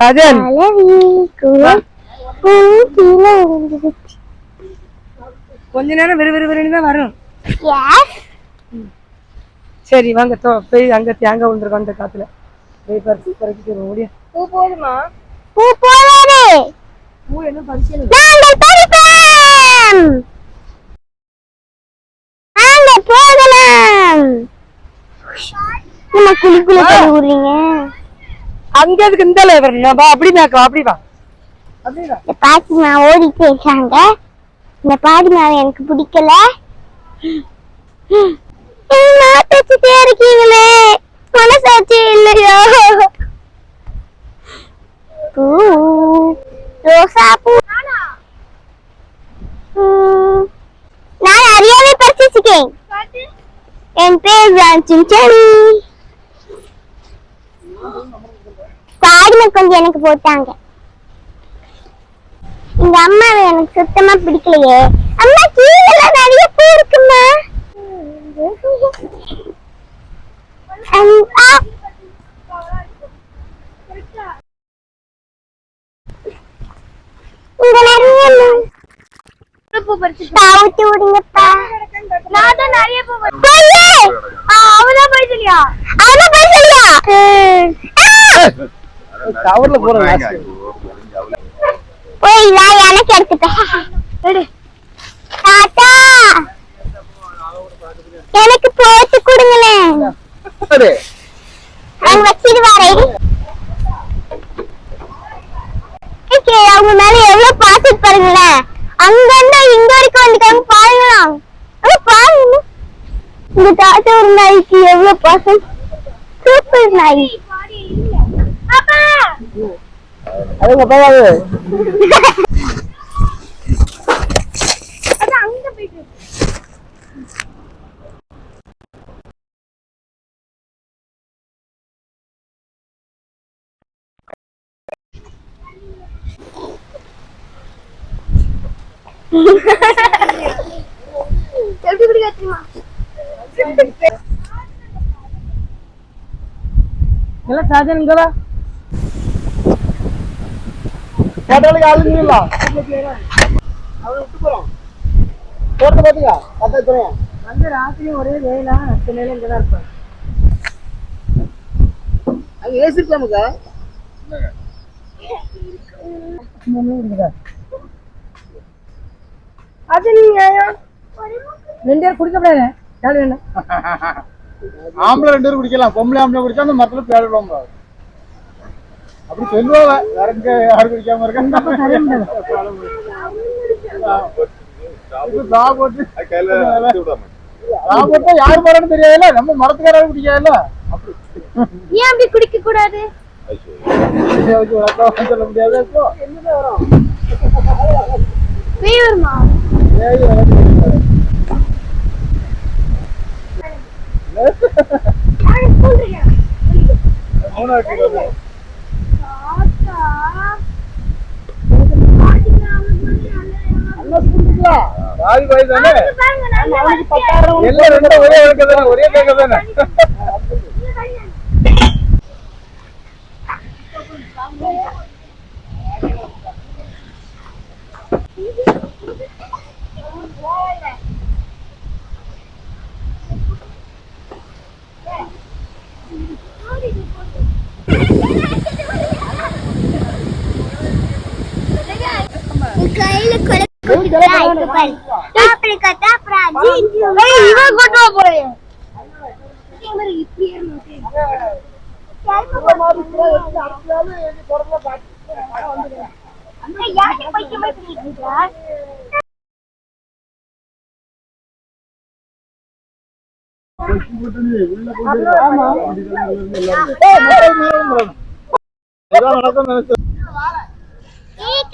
ராஜன் கொஞ்ச நேரம் விறுவிறுன்னு தான் வரும். சரி வாங்க போய் அங்க தேங்காய் விழுந்துருக்கோம் அந்த காத்துல போய் பறிச்சு பறிச்சு முடிய. பூ போதுமா? பூ போதாது. பூ என்ன பறிக்கணும்? அங்க அதுக்கு இந்த அப்படி மேக்கா அப்படி வா. பாட்டிமா ஓடிட்டு இருக்காங்க. இந்த பாட்டிமாவை எனக்கு பிடிக்கல. நாட்டே இருக்கீங்களே, மனசாட்சி இல்லையோ? பூ ரோசா பூ நான் அறியாவே பறிச்சிருக்கேன். என் பேர் சிஞ்சனி. பாடின கொஞ்சம் எனக்கு போட்டாங்க. இந்த அம்மாவை எனக்கு சுத்தமா பிடிக்கலையே. அம்மா கீழே நிறைய பூ இருக்குமா? எனக்கு எடுத்துட்டேன். எனக்கு போட்டு கொடுங்களேன். அவங்க மேல எவ்வளவு பாத்துட்டு பாருங்களேன். அங்க இருந்து இங்க வரைக்கும் வந்துட்டாங்க பாருங்களா. பாருங்க இந்த தாத்தா ஒரு நாய்க்கு எவ்வளவு பாசம். சூப்பர் நாய். ராத்திரி ஒரே வேலா இங்கதான் இருப்பாங்க. அது நீங்க 2 பேர் குடிக்க கூடாது. யாரு வேணும்? ஆம்பளை 2 பேர் குடிக்கலாம். பொம்பளை ஆம்பளை குடிச்சா அந்த மரத்துல பேர் விடுவாங்க. அப்படி சொல்லுவாங்க. வேற எங்க யாரும் குடிக்காம இருக்காங்க. யாரு மரம்னு தெரியாதுல. நம்ம மரத்துக்காராலும் குடிக்காதுல்ல. ஏன் அப்படி குடிக்க கூடாது? சொல்ல முடியாது. ஒரே தானே.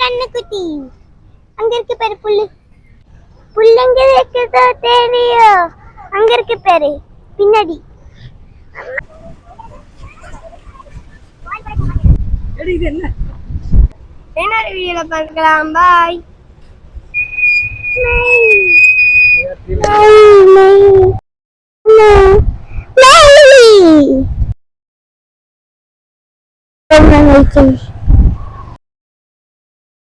கண்ணுக்குட்டி அங்க இருக்கு பேரு. புல்லு புல்லுங்க இருக்குதோ தெரியும். அங்க இருக்கு பேரு பின்னாடி. என்ன வீடியோல பார்க்கலாம். பாய். No.